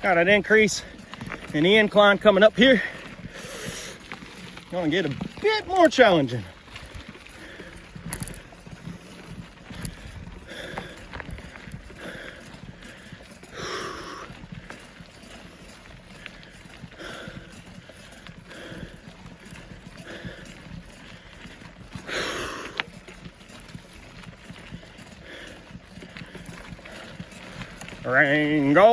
Got an increase in the incline coming up here. Gonna get a bit more challenging. Rango.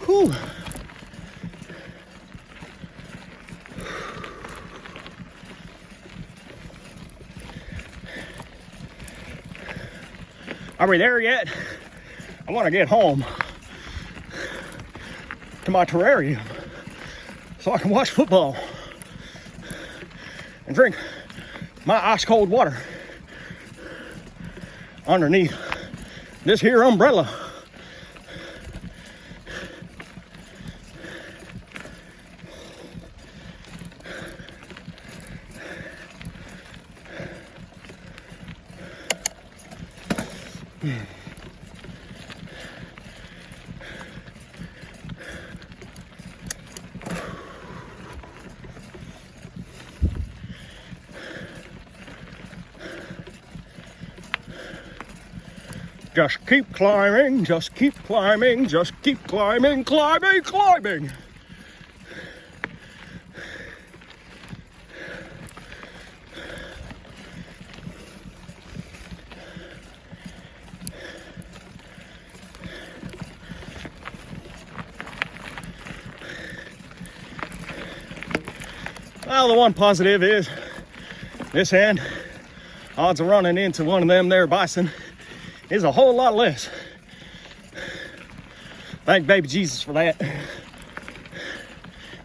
Whew. Are we there yet? I want to get home to my terrarium so I can watch football and drink my ice cold water underneath this here umbrella. Just keep climbing, just keep climbing, just keep climbing, climbing, climbing. Well, the one positive is this end, odds of running into one of them there bison is a whole lot less. Thank baby Jesus for that.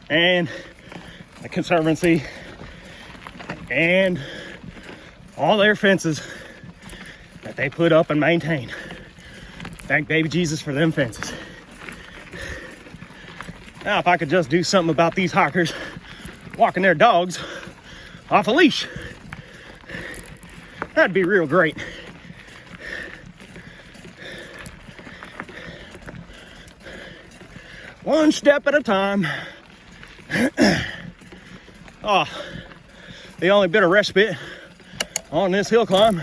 And the Conservancy and all their fences that they put up and maintain. Thank baby Jesus for them fences. Now, if I could just do something about these hikers walking their dogs off a leash, that'd be real great. One step at a time. Oh, the only bit of respite on this hill climb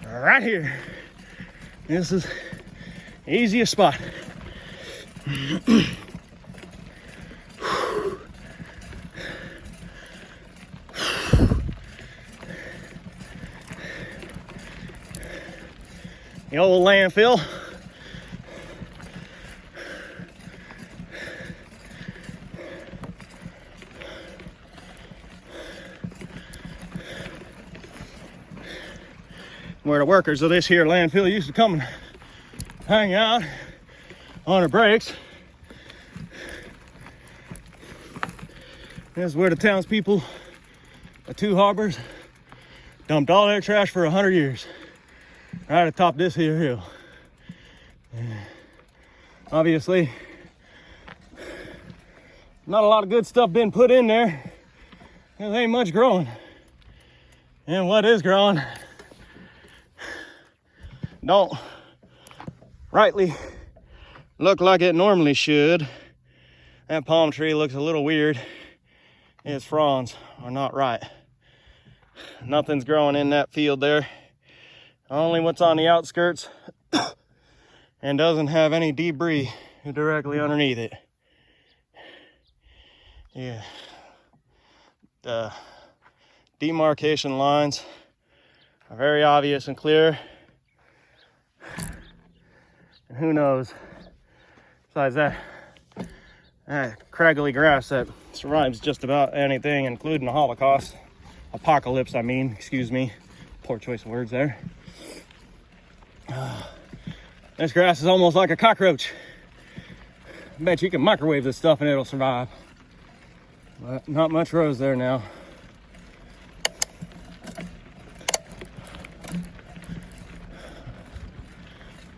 right here. This is the easiest spot. The old landfill. Where the workers of this here landfill used to come and hang out on their breaks. This is where the townspeople of Two Harbors dumped all their trash for 100 years. Right atop this here hill. Obviously, not a lot of good stuff been put in there. There ain't much growing. And what is growing don't rightly look like it normally should. That palm tree looks a little weird. Its fronds are not right. Nothing's growing in that field there. Only what's on the outskirts and doesn't have any debris directly underneath it. Yeah. The demarcation lines are very obvious and clear. And who knows, besides that craggly grass that survives just about anything, including the Holocaust. Apocalypse, I mean, excuse me. Poor choice of words there. This grass is almost like a cockroach. I bet you can microwave this stuff and it'll survive. But not much grows there now.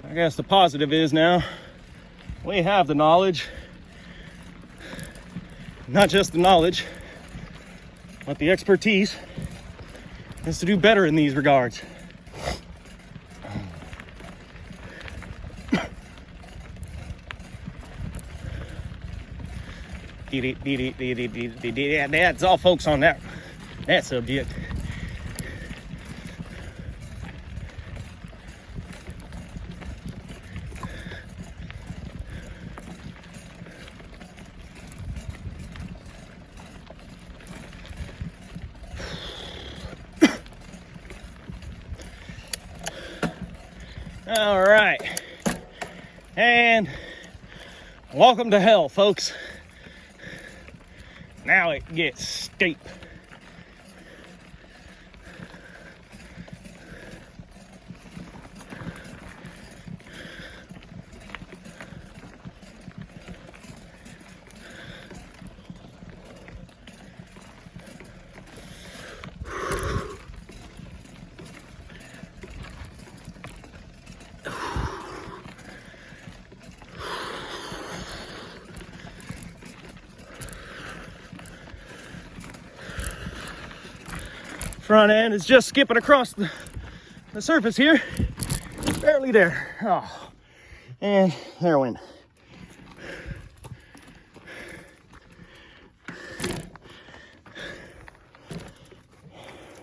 I guess the positive is now we have the knowledge. Not just the knowledge, but the expertise is to do better in these regards. That's all, folks, on that subject. All right, and welcome to hell, folks. Now it gets steep. Front end is just skipping across the surface here. Barely there. Oh, and there it went.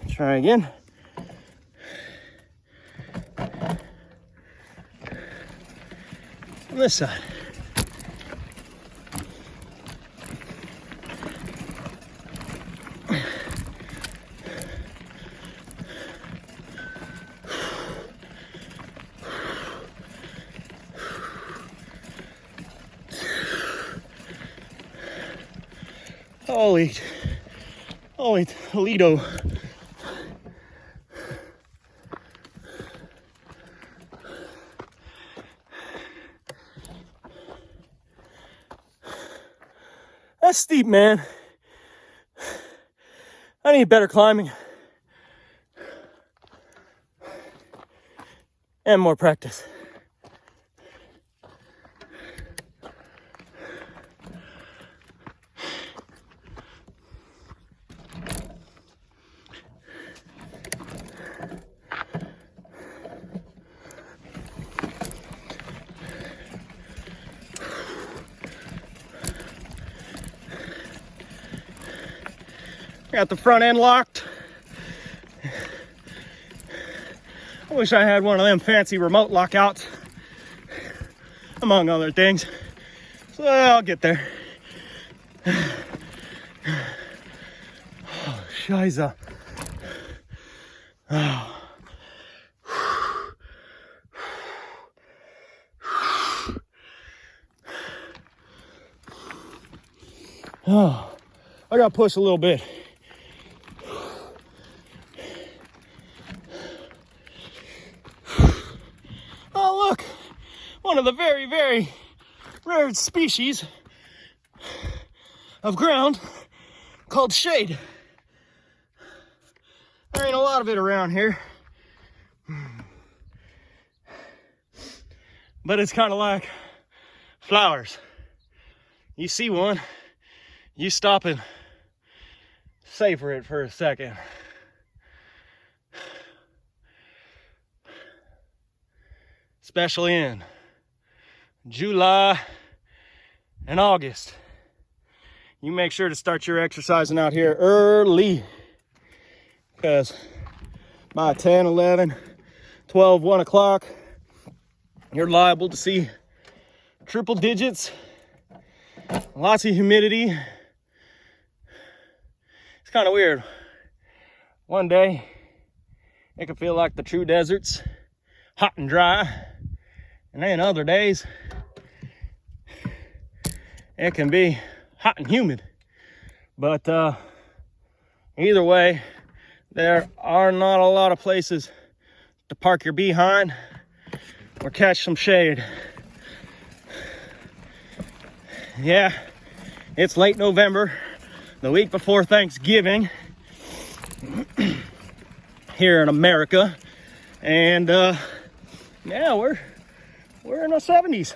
Try again. On this side. Holy Toledo. That's steep, man. I need better climbing and more practice. Got the front end locked. I wish I had one of them fancy remote lockouts, among other things. So I'll get there. Oh, shiza. Oh. Oh, I got pushed a little bit. Oh, look, one of the very, very rare species of ground called shade. There ain't a lot of it around here, but it's kind of like flowers. You see one, you stop and savor it for a second. Especially in July and August. You make sure to start your exercising out here early, because by 10, 11, 12, 1 o'clock, you're liable to see triple digits, lots of humidity. It's kind of weird. One day, it can feel like the true deserts, hot and dry. And then other days, it can be hot and humid. But either way, there are not a lot of places to park your behind or catch some shade. Yeah, it's late November, the week before Thanksgiving here in America. And yeah, we're in the 70s.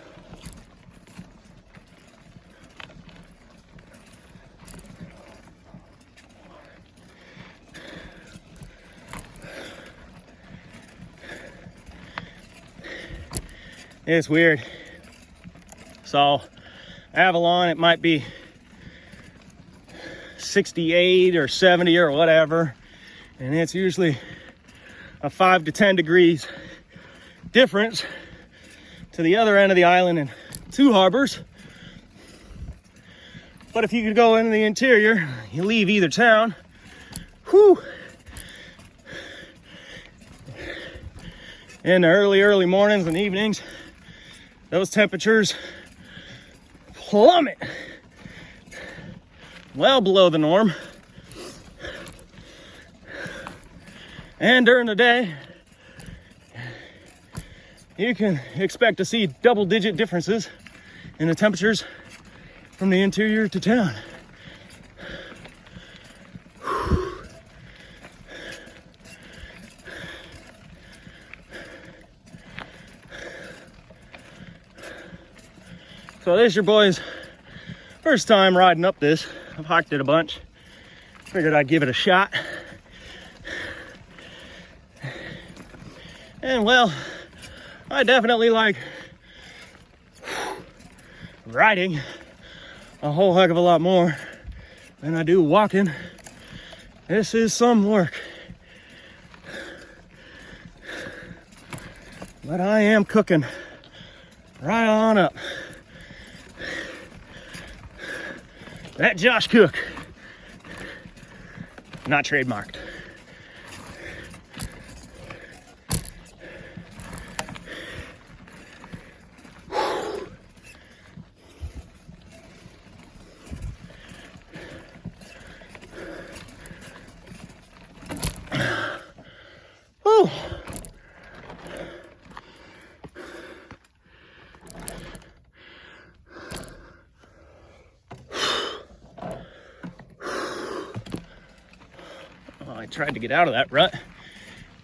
It's weird. So Avalon, it might be 68 or 70 or whatever, and it's usually a 5 to 10 degrees difference to the other end of the island in Two Harbors. But if you could go into the interior, you leave either town, whew, in the early mornings and evenings, those temperatures plummet well below the norm. And during the day, you can expect to see double-digit differences in the temperatures from the interior to town. So this is your boy's first time riding up this. I've hiked it a bunch. Figured I'd give it a shot. And well, I definitely like riding a whole heck of a lot more than I do walking. This is some work. But I am cooking right on up. That Josh Cook, not trademarked. Whew. I tried to get out of that rut.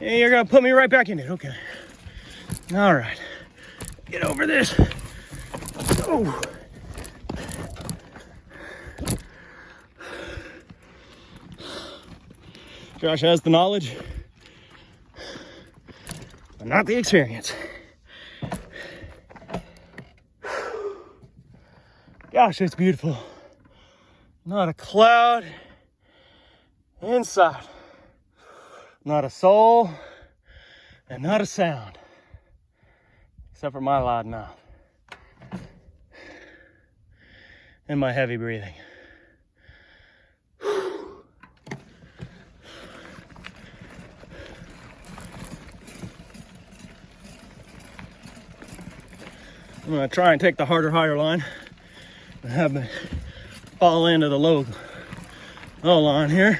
And you're gonna put me right back in it. Okay. All right. Get over this. Oh. Josh has the knowledge, but not the experience. Gosh, it's beautiful. Not a cloud inside. Not a soul, and not a sound, except for my loud mouth and my heavy breathing. I'm gonna try and take the harder, higher line and have me fall into the low line here.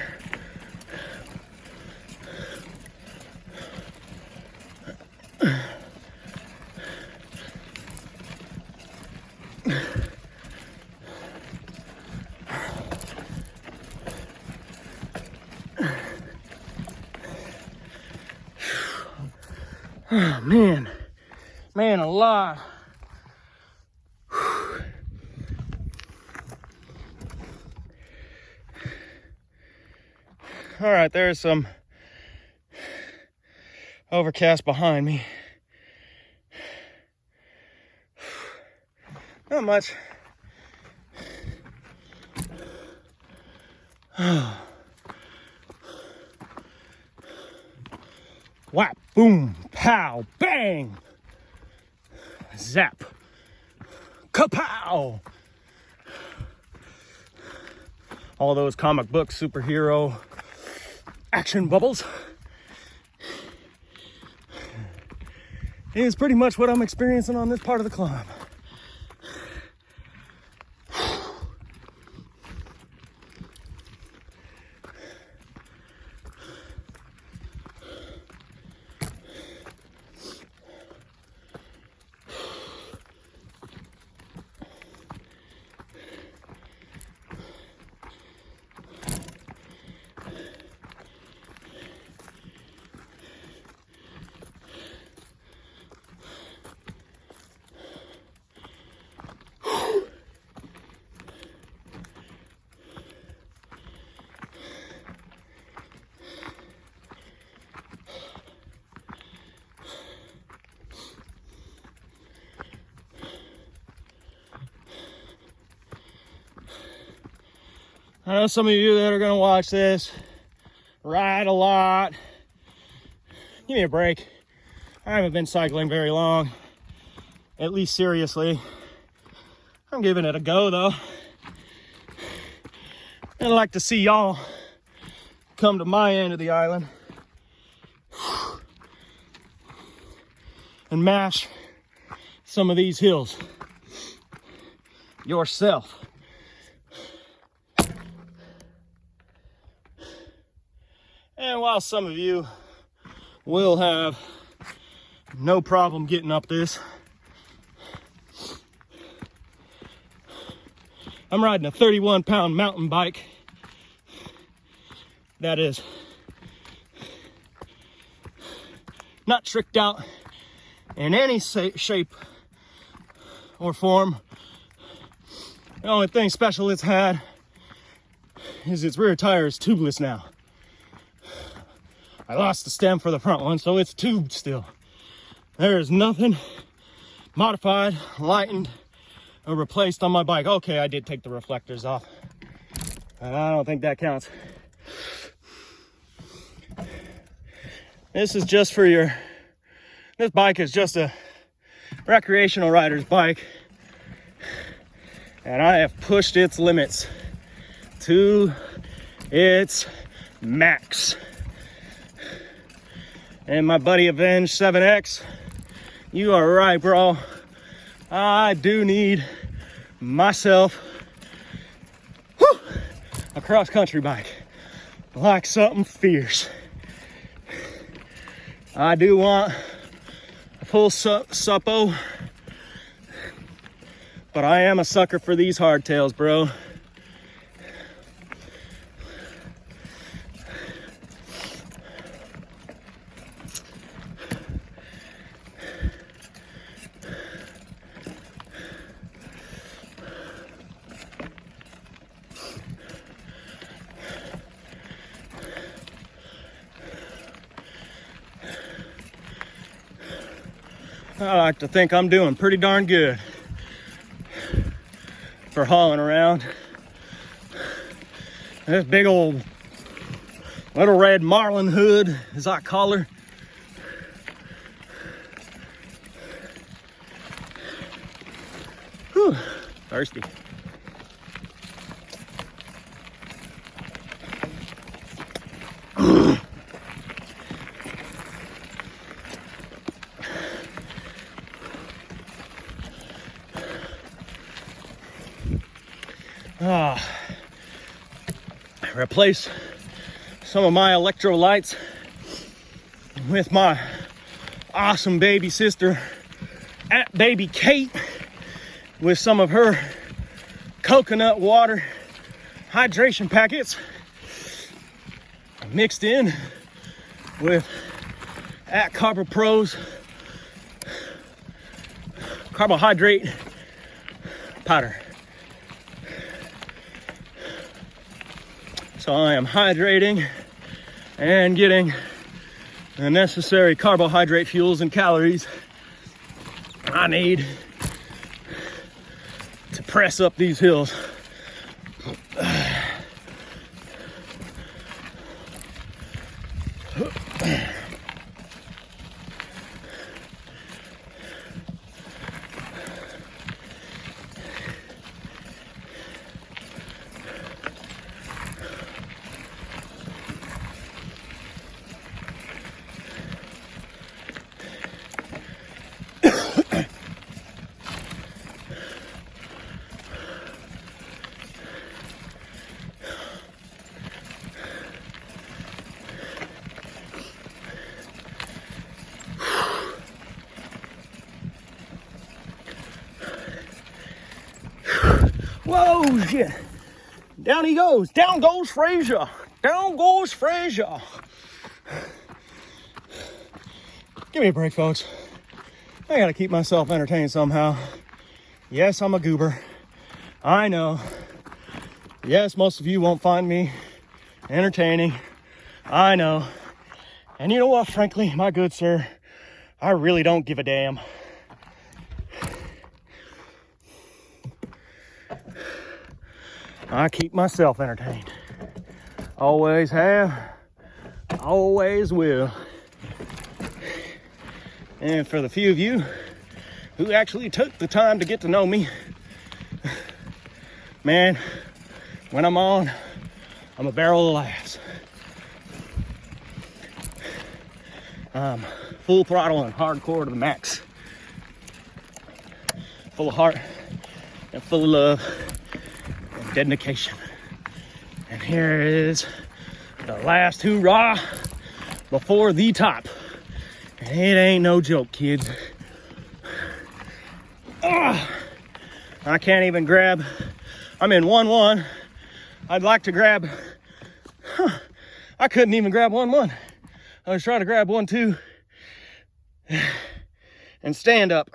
Oh, man alive. All right, there's some overcast behind me. Not much. Whap, boom, pow, bang, zap, kapow. All those comic book superhero action bubbles is pretty much what I'm experiencing on this part of the climb. I know some of you that are gonna watch this ride a lot. Give me a break. I haven't been cycling very long, at least seriously. I'm giving it a go though. And I'd like to see y'all come to my end of the island and mash some of these hills yourself. And while some of you will have no problem getting up this, I'm riding a 31-pound mountain bike that is not tricked out in any shape or form. The only thing special it's had is its rear tire is tubeless now. I lost the stem for the front one, so it's tubed still. There is nothing modified, lightened, or replaced on my bike. Okay, I did take the reflectors off, but I don't think that counts. This is just for this bike is just a recreational rider's bike, and I have pushed its limits to its max. And my buddy Avenge 7X, you are right, bro. I do need myself a cross-country bike, like something fierce. I do want a full suppo, but I am a sucker for these hardtails, bro. I like to think I'm doing pretty darn good for hauling around this big old little red Marlin hood, as I call her. Whew, thirsty. Replace some of my electrolytes with my awesome baby sister at Baby Kate with some of her coconut water hydration packets mixed in with at Carbo Pro's carbohydrate powder. So I am hydrating and getting the necessary carbohydrate fuels and calories I need to press up these hills. Whoa, shit. Down he goes. Down goes Frazier. Down goes Frazier. Give me a break, folks. I gotta keep myself entertained somehow. Yes, I'm a goober. I know. Yes, most of you won't find me entertaining. I know. And you know what, frankly, my good sir, I really don't give a damn. I keep myself entertained. Always have, always will. And for the few of you who actually took the time to get to know me, man, when I'm on, I'm a barrel of laughs. Full throttle and hardcore to the max. Full of heart and full of love and dedication. And here is the last hoorah before the top. And it ain't no joke, kids. I can't even grab. I'm in 1-1. I'd like to grab. I couldn't even grab 1-1. I was trying to grab 1-2 and stand up.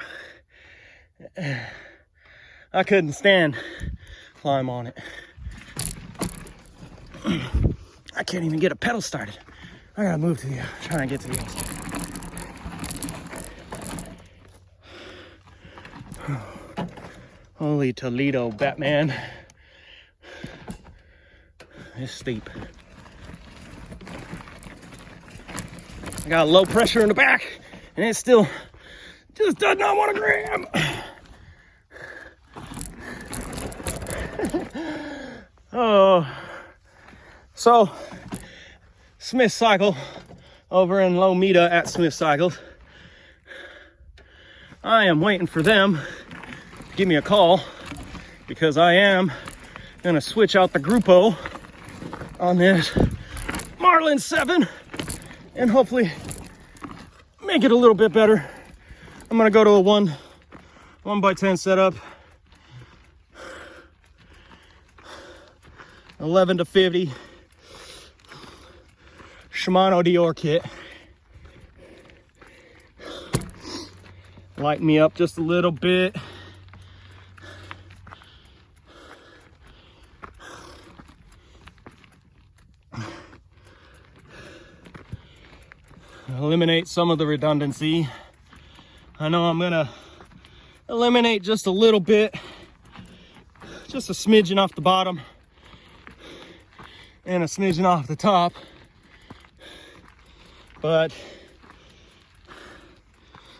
I couldn't stand climb on it. I can't even get a pedal started. I gotta move to the try and get to the other side. Holy Toledo, Batman. It's steep. I got low pressure in the back, and it still just does not want to grab. Oh, so Smith Cycle over in Lomita at Smith Cycles. I am waiting for them to give me a call because I am gonna switch out the Grupo on this Marlin 7 and hopefully make it a little bit better. I'm gonna go to a 1x10 setup. 11 to 50 Shimano Dior kit. Lighten me up just a little bit. Eliminate some of the redundancy. I know I'm gonna eliminate just a little bit, just a smidgen off the bottom and a smidgen off the top, but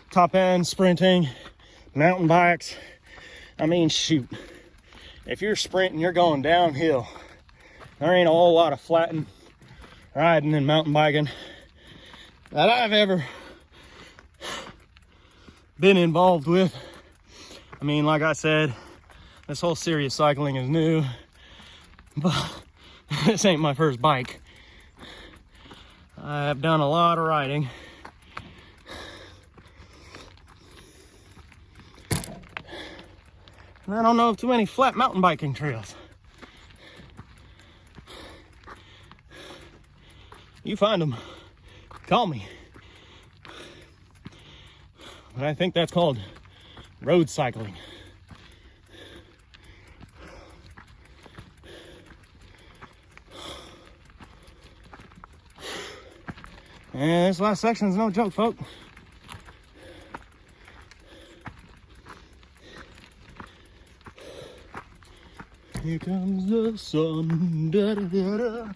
top end sprinting, mountain bikes, I mean, shoot, if you're sprinting, you're going downhill. There ain't a whole lot of flattening, riding and mountain biking that I've ever been involved with. I mean, like I said, this whole serious cycling is new, but this ain't my first bike. I've done a lot of riding. And I don't know of too many flat mountain biking trails. You find them, call me. But I think that's called road cycling. And this last section is no joke, folks. Here comes the sun, da da da da.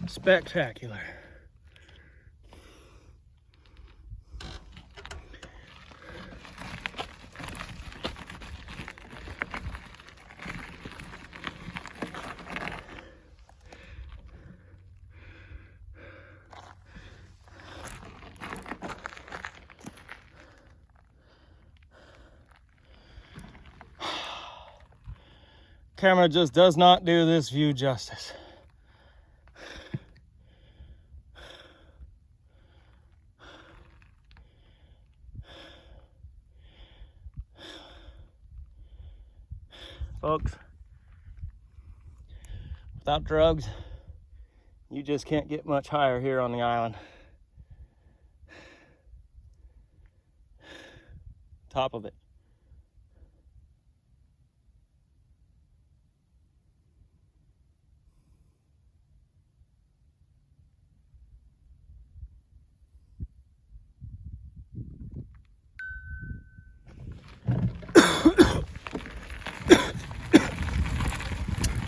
Spectacular. Camera just does not do this view justice. Folks, without drugs, you just can't get much higher here on the island. Top of it.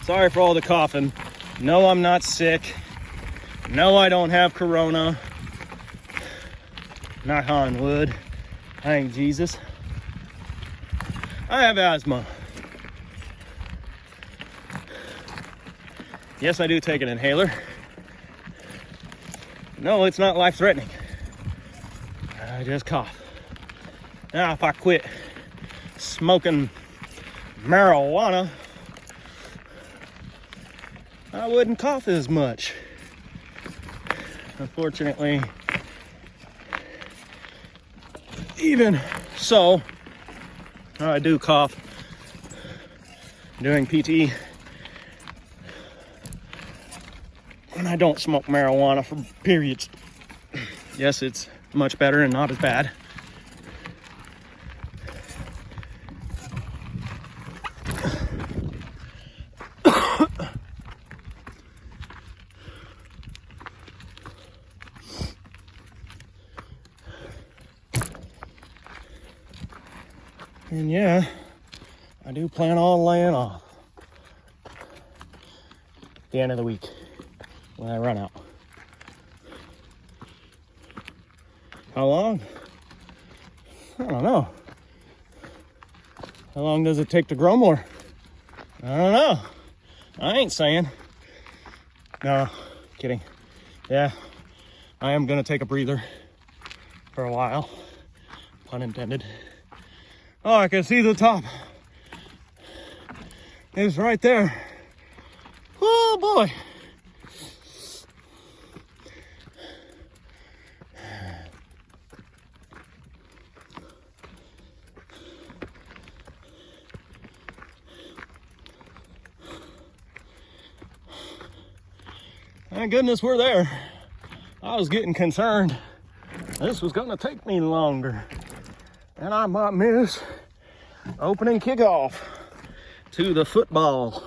Sorry for all the coughing. No, I'm not sick. No, I don't have corona. Knock on wood. Thank Jesus. I have asthma. Yes, I do take an inhaler. No, it's not life-threatening. I just cough. Now, if I quit smoking marijuana, I wouldn't cough as much. Unfortunately, even so, I do cough doing PT, and I don't smoke marijuana for periods. Yes, it's much better and not as bad. And yeah, I do plan on laying off at the end of the week when I run out. How long? I don't know. How long does it take to grow more? I don't know. I ain't saying. No, kidding. Yeah, I am gonna take a breather for a while. Pun intended. Oh, I can see the top. It's right there. Oh boy. Thank goodness we're there. I was getting concerned this was gonna take me longer, and I might miss opening kickoff to the football.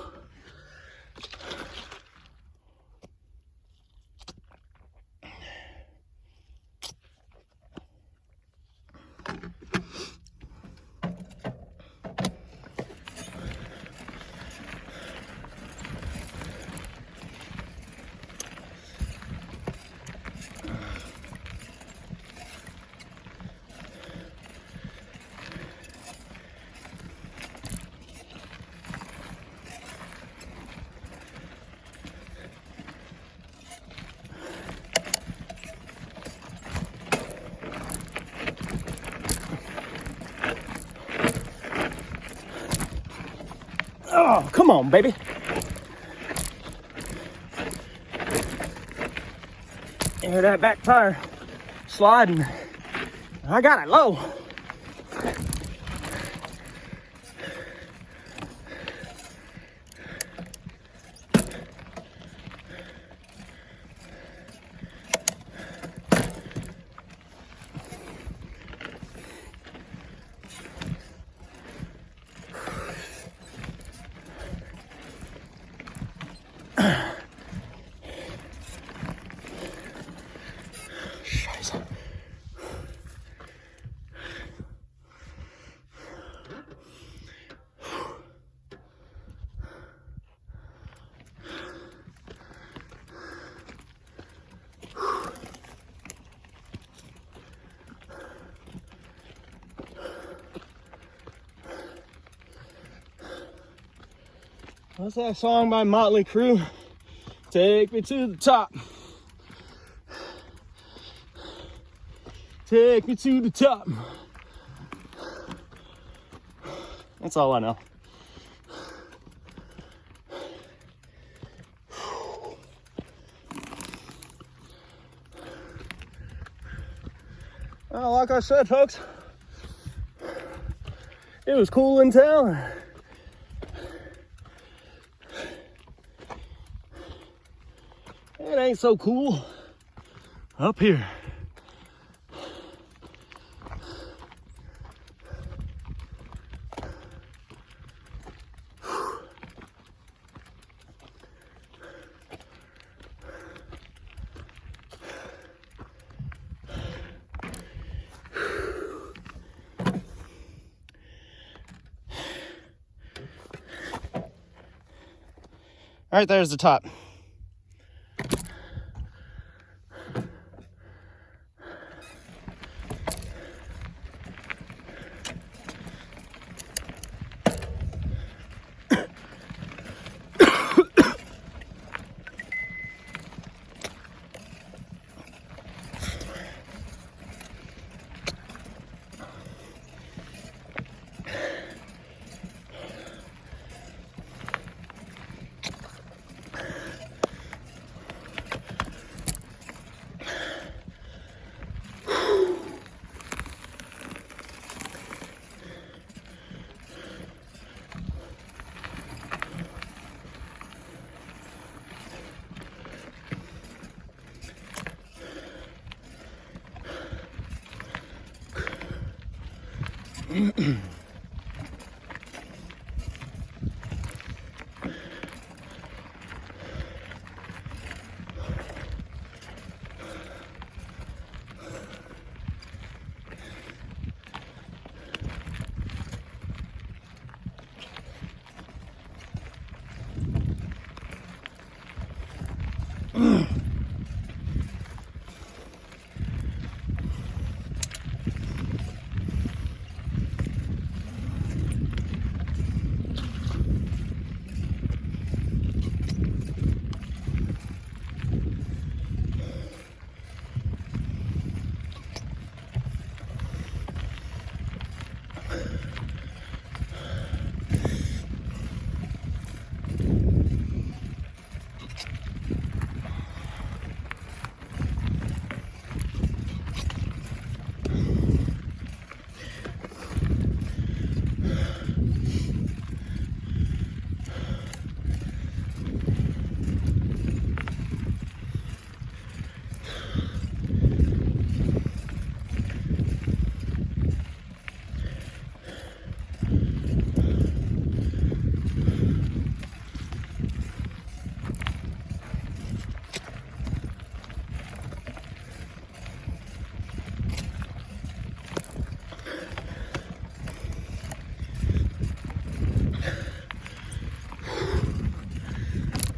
Oh, come on, baby. Hear that back tire sliding. I got it low. What's that song by Motley Crue? Take me to the top. Take me to the top. That's all I know. I said, folks, it was cool in town. It ain't so cool up here. All right, there's the top.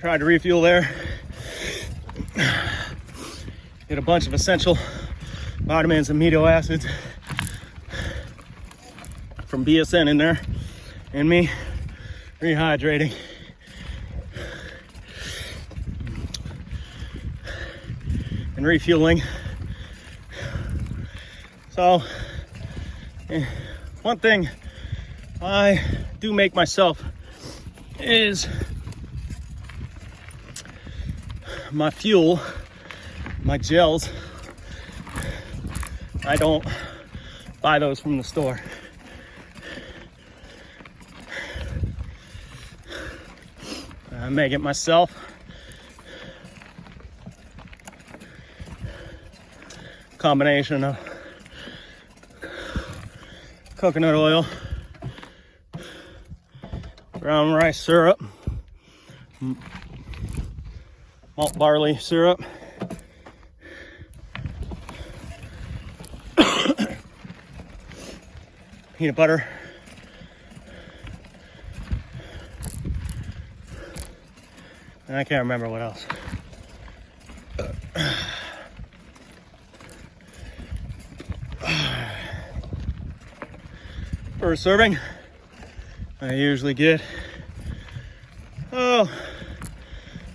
Tried to refuel there. Get a bunch of essential vitamins and amino acids from BSN in there, and me rehydrating. And refueling. So, one thing I do make myself is my fuel, my gels. I don't buy those from the store. I make it myself. Combination of coconut oil, brown rice syrup, malt barley syrup, peanut butter, and I can't remember what else. For a serving, I usually get,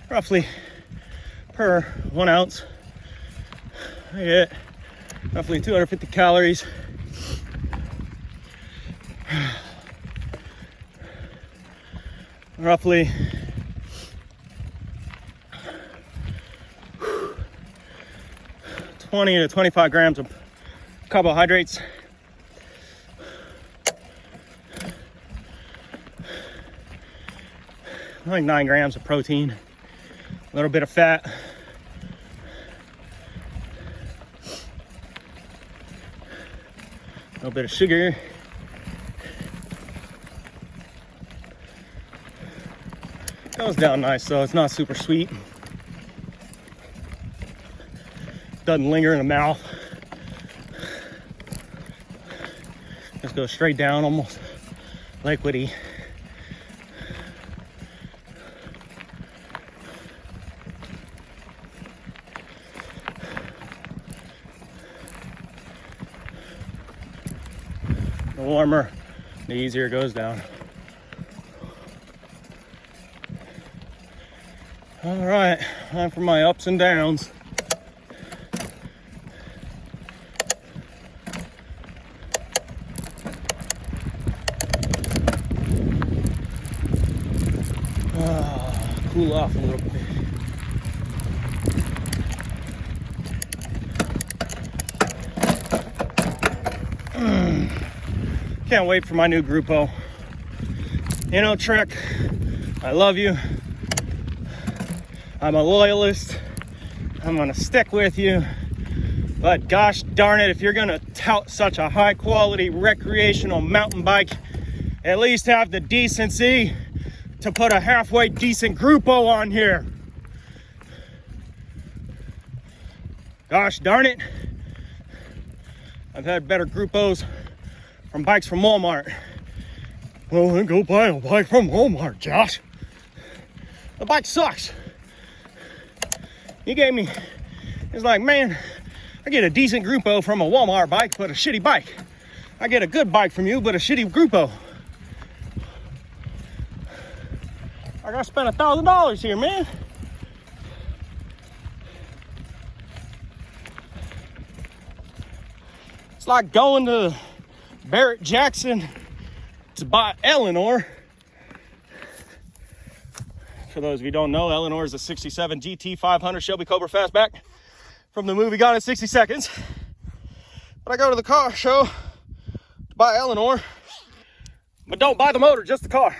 roughly per 1 ounce, I get roughly 250 calories. Roughly 20 to 25 grams of carbohydrates. Like 9 grams of protein, a little bit of fat, a little bit of sugar, goes down nice though. It's not super sweet, doesn't linger in the mouth, just goes straight down, almost liquidy. The warmer, the easier it goes down. All right, time for my ups and downs. Cool off a little bit. Can't wait for my new Grupo. You know, Trek, I love you. I'm a loyalist. I'm gonna stick with you. But gosh darn it, if you're gonna tout such a high quality recreational mountain bike, at least have the decency to put a halfway decent Grupo on here. Gosh darn it. I've had better Grupos from bikes from Walmart. Well, then go buy a bike from Walmart, Josh. The bike sucks. You gave me, it's like, man, I get a decent Grupo from a Walmart bike, but a shitty bike. I get a good bike from you, but a shitty Grupo. I gotta spend $1,000 here, man. It's like going to Barrett Jackson to buy Eleanor. For those of you who don't know, Eleanor is a 67 GT 500 Shelby Cobra Fastback from the movie Gone in 60 Seconds. But I go to the car show to buy Eleanor, but don't buy the motor, just the car.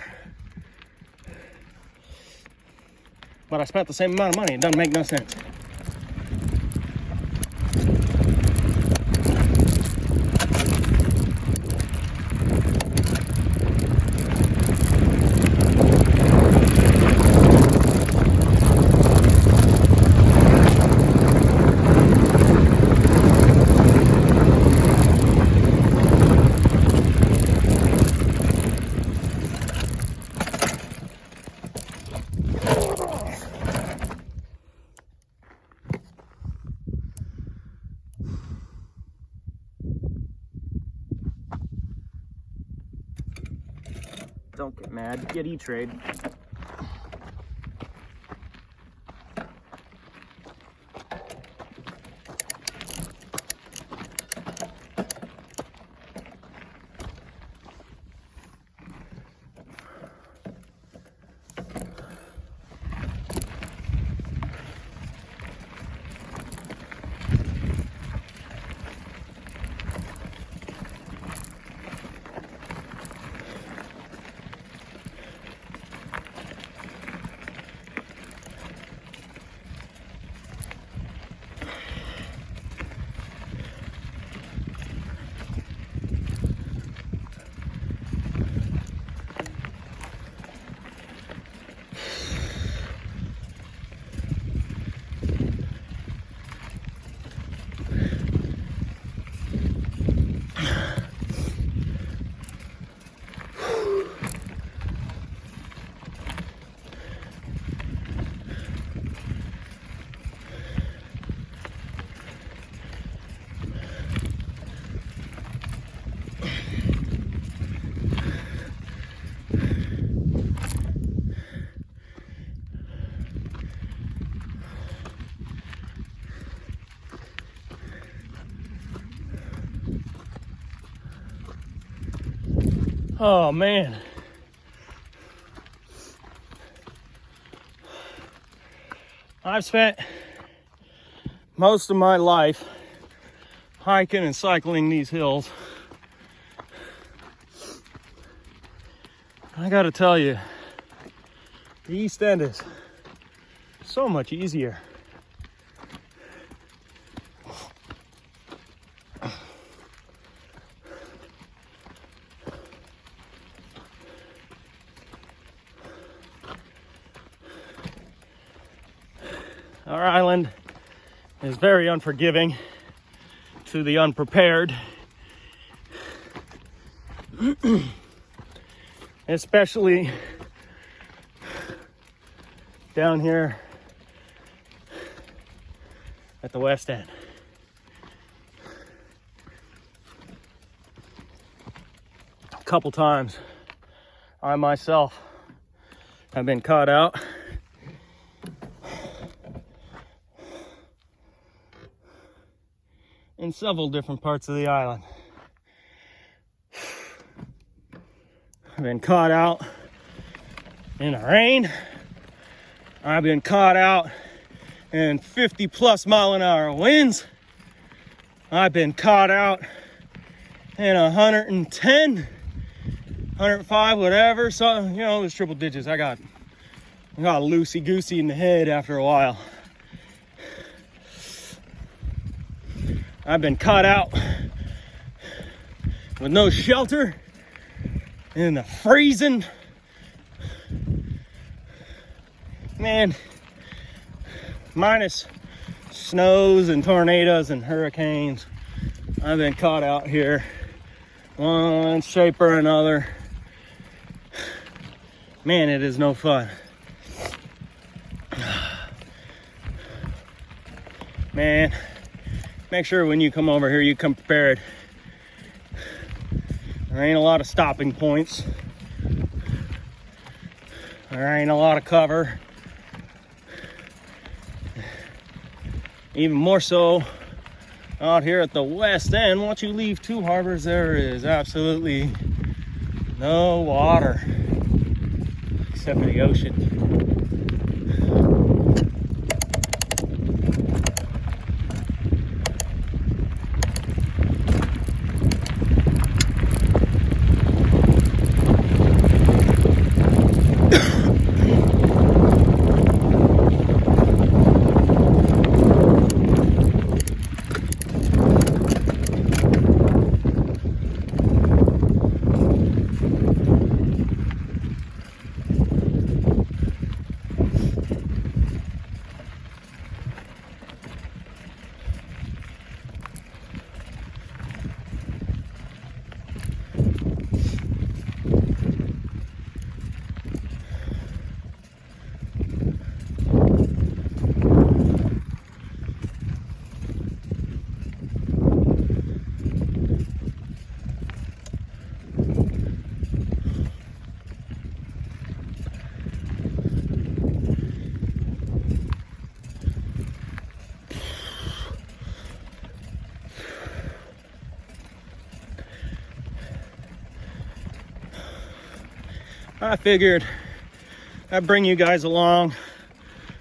But I spent the same amount of money. It doesn't make no sense. Don't get mad, get E-Trade. Oh man. I've spent most of my life hiking and cycling these hills. I gotta tell you, the east end is so much easier. Our island is very unforgiving to the unprepared. Especially down here at the west end. A couple times I myself have been caught out in several different parts of the island. I've been caught out in the rain. I've been caught out in 50+ mile-an-hour winds. I've been caught out in 110, 105, whatever. So, you know, there's triple digits. I got loosey-goosey in the head after a while. I've been caught out with no shelter in the freezing. Man, minus snows and tornadoes and hurricanes, I've been caught out here one shape or another. Man, it is no fun. Man, make sure when you come over here you come prepared. There ain't a lot of stopping points. There ain't a lot of cover. Even more so out here at the west end. Once you leave Two Harbors, there is absolutely no water except for the ocean. I figured I'd bring you guys along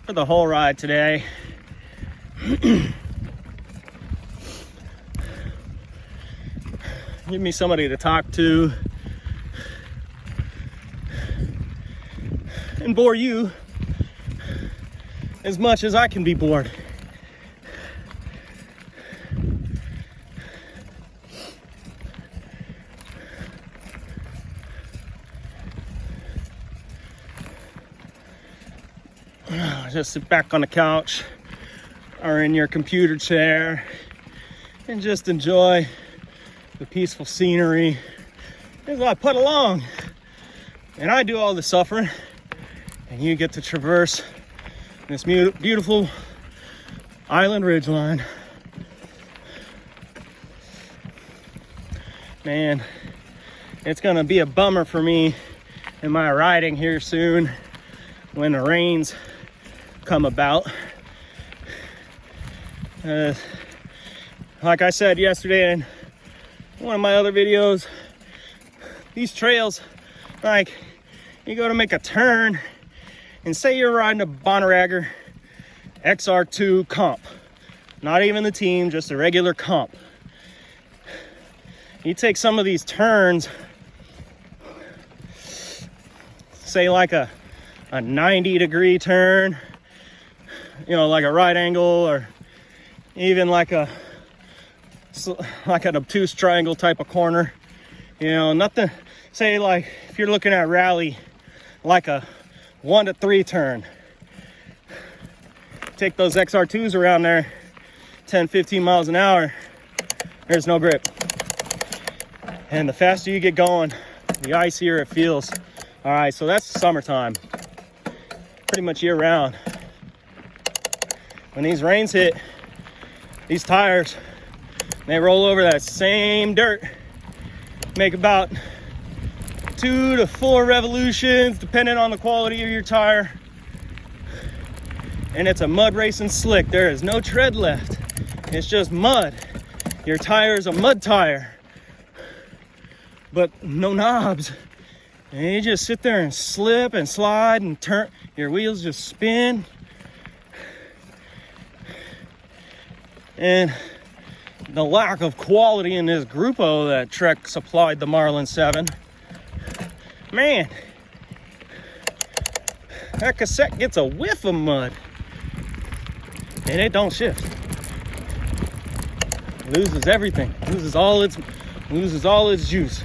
for the whole ride today. Give me somebody to talk to and bore you as much as I can be bored. Just sit back on the couch or in your computer chair and just enjoy the peaceful scenery as I put along. And I do all the suffering, and you get to traverse this beautiful island ridgeline. Man, it's gonna be a bummer for me in my riding here soon when the rains come about. Like I said yesterday in one of my other videos, these trails, like, you go to make a turn and say you're riding a Bonneregger XR2 comp, not even the team, just a regular comp. you take some of these turns, say like a 90-degree turn, you know, like a right angle, or even like an obtuse triangle type of corner, you know, nothing, say like if you're looking at rally, like a 1 to 3 turn, take those XR2s around there 10-15 miles an hour, there's no grip. And the faster you get going, the icier it feels. All right, so that's summertime, pretty much year round. When these rains hit, these tires, they roll over that same dirt, make about 2 to 4 revolutions depending on the quality of your tire, and it's a mud racing slick. There is no tread left, it's just mud. Your tire is a mud tire, but no knobs, and you just sit there and slip and slide and turn, your wheels just spin. And the lack of quality in this Grupo that Trek supplied the Marlin 7, man, that cassette gets a whiff of mud and it don't shift. Loses everything, loses all its juice.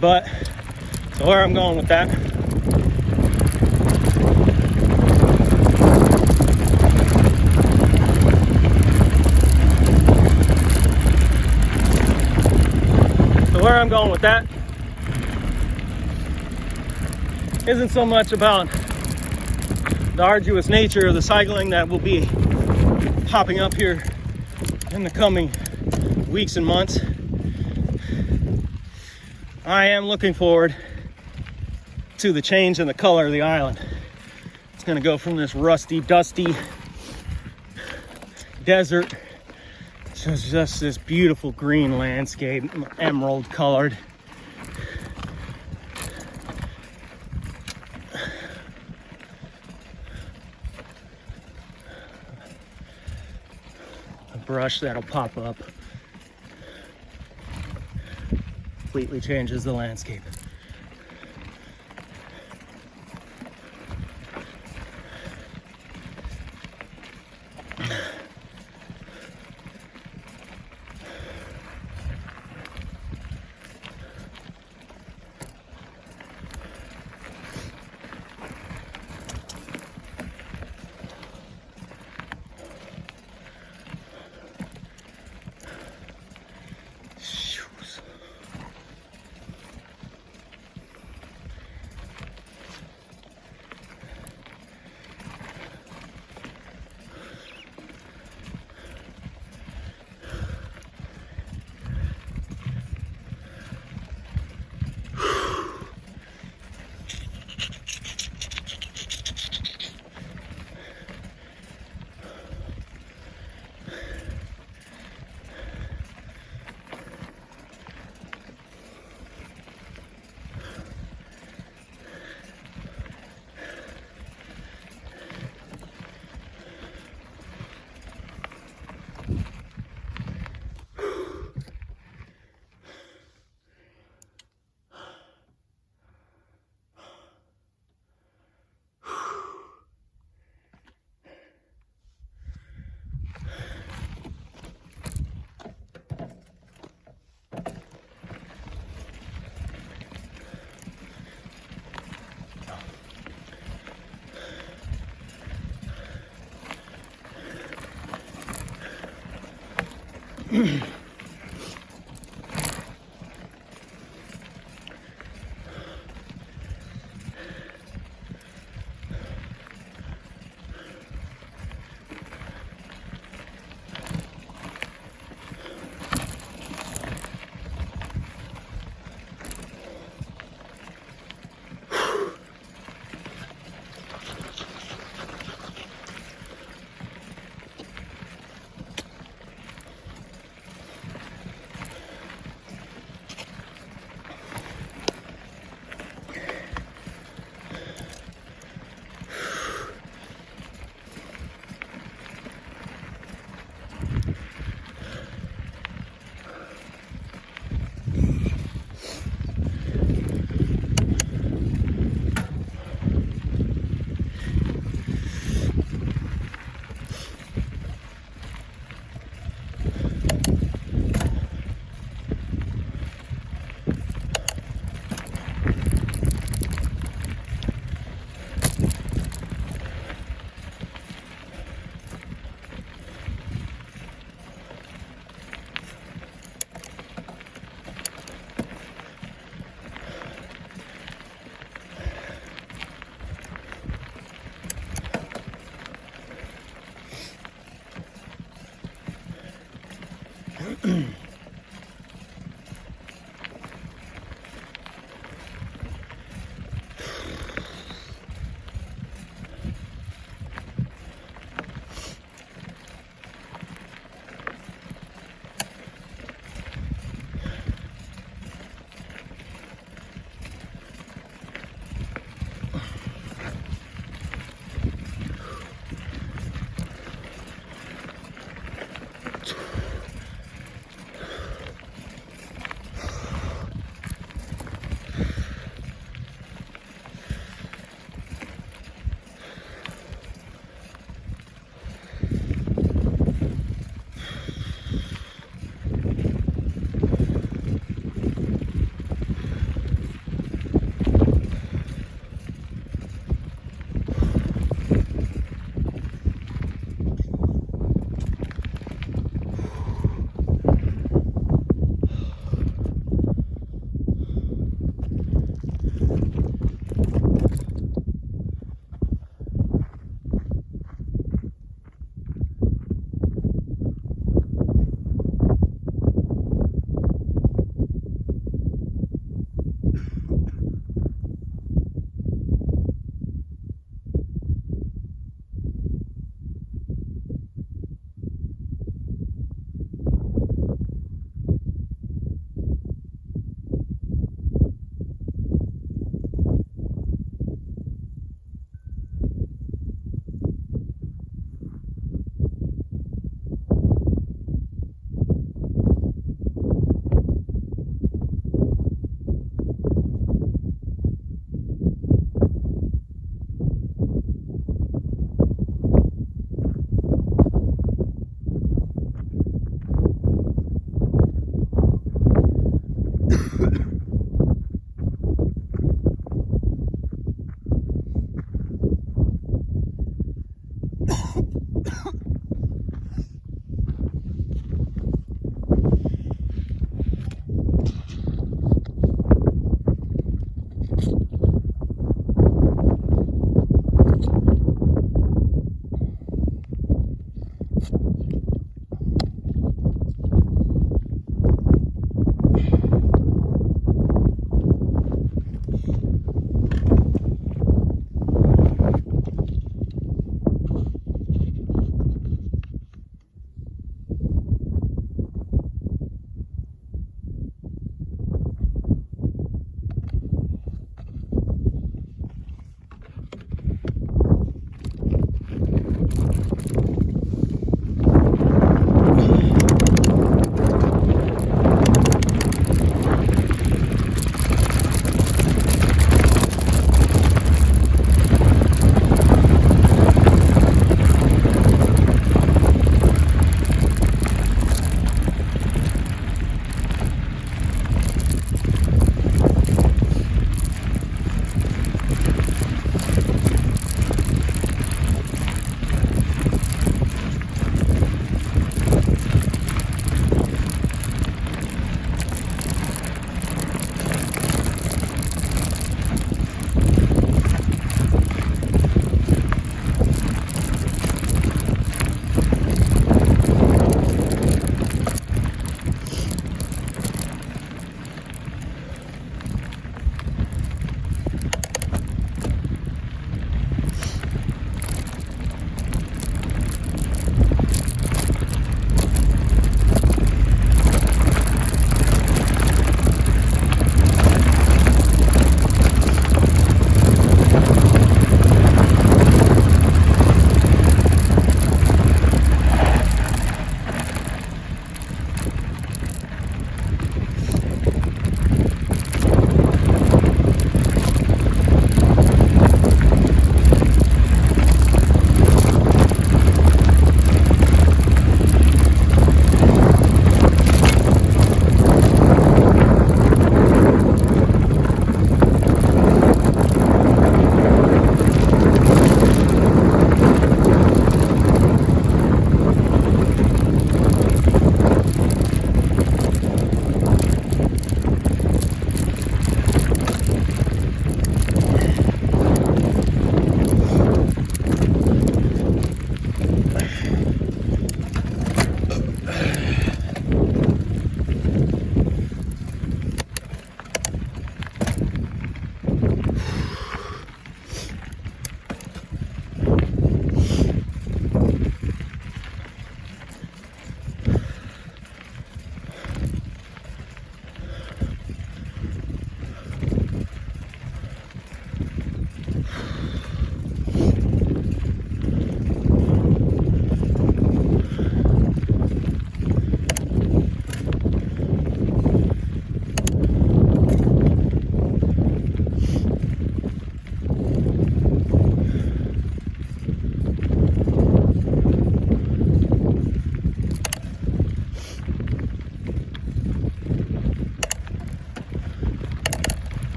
But so where I'm going with that, isn't so much about the arduous nature of the cycling that will be popping up here in the coming weeks and months. I am looking forward to the change in the color of the island. It's going to go from this rusty, dusty desert to just this beautiful green landscape, emerald colored. A brush that'll pop up completely changes the landscape.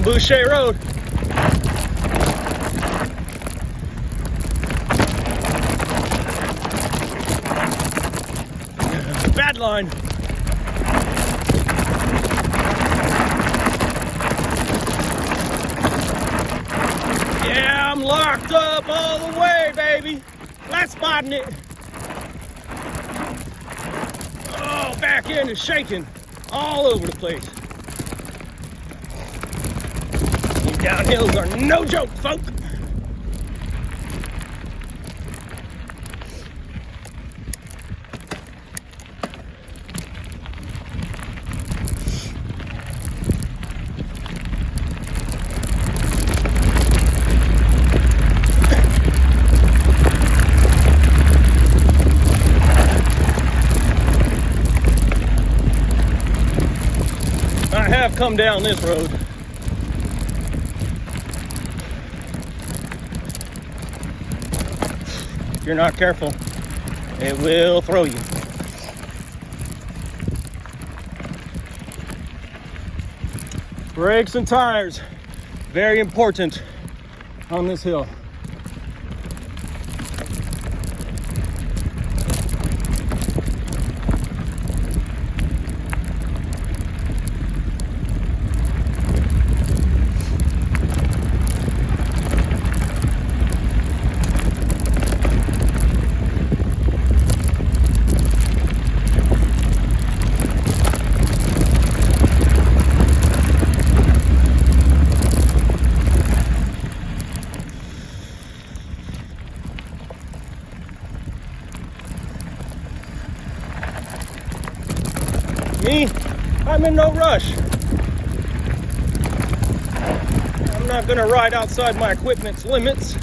on Boucher Road. Bad line. Yeah, I'm locked up all the way, baby. Flat spotting it. Oh, back end is shaking all over the place. These downhills are no joke, folk. I have come down this road. If you're not careful, it will throw you. Brakes and tires, very important on this hill. Me, I'm in no rush. I'm not gonna ride outside my equipment's limits.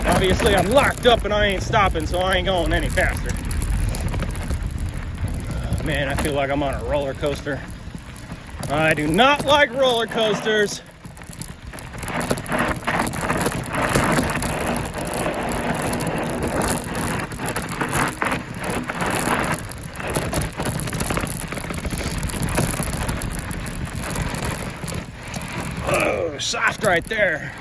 Obviously, I'm locked up and I ain't stopping, so I ain't going any faster. Man, I feel like I'm on a roller coaster. I do not like roller coasters. Oh, soft right there.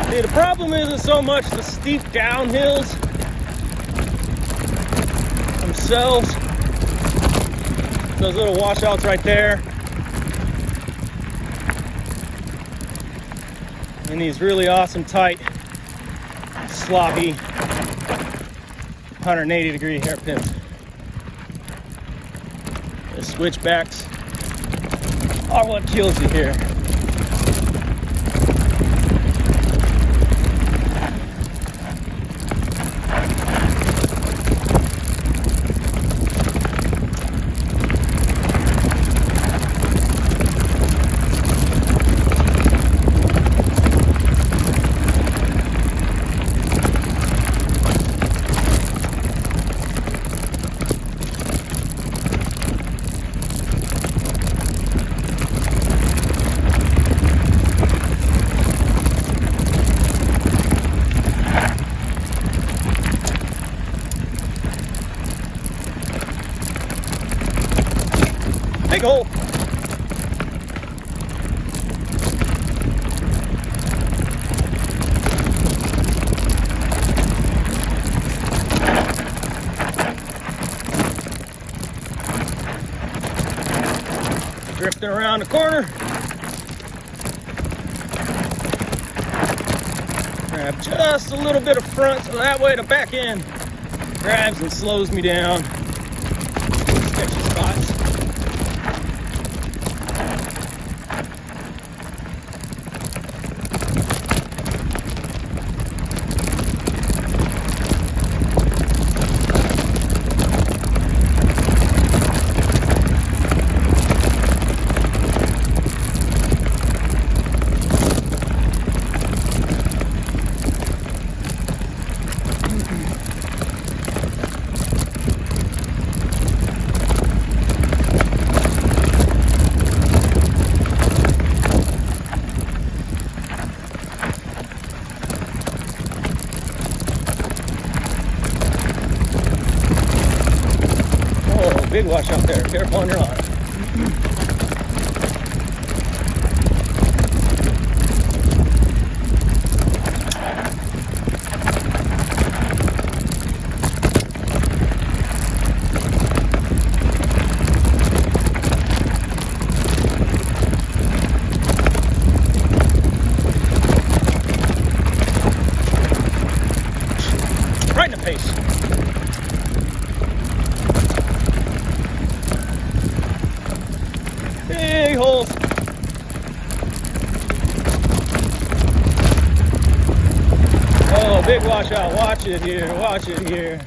See, the problem isn't so much the steep downhills themselves, those little washouts right there, and these really awesome tight, sloppy 180-degree hairpins. The switchbacks are what kills you here. Big hole. Drifting around the corner. Grab just a little bit of front so that way the back end grabs and slows me down. Sketchy spots. Big wash out there. Careful on your line. Right in the face. Big holes. Oh, big washout. Watch it here. Watch it here.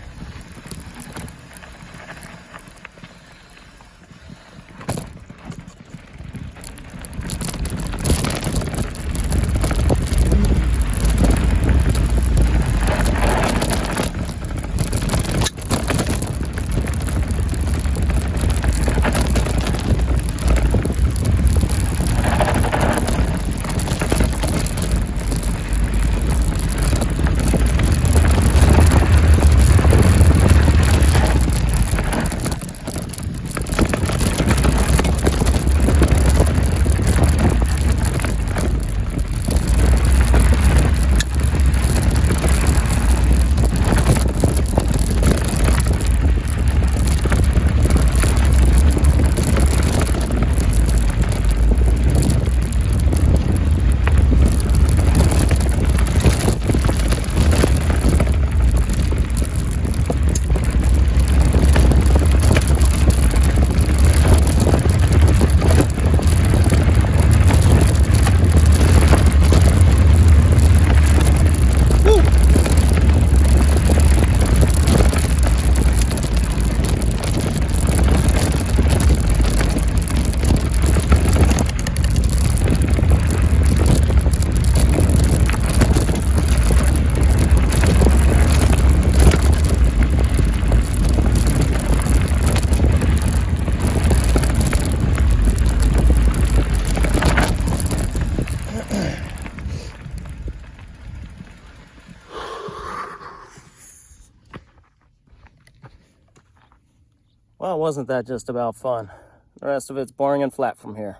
Well, wasn't that just about fun? The rest of it's boring and flat from here.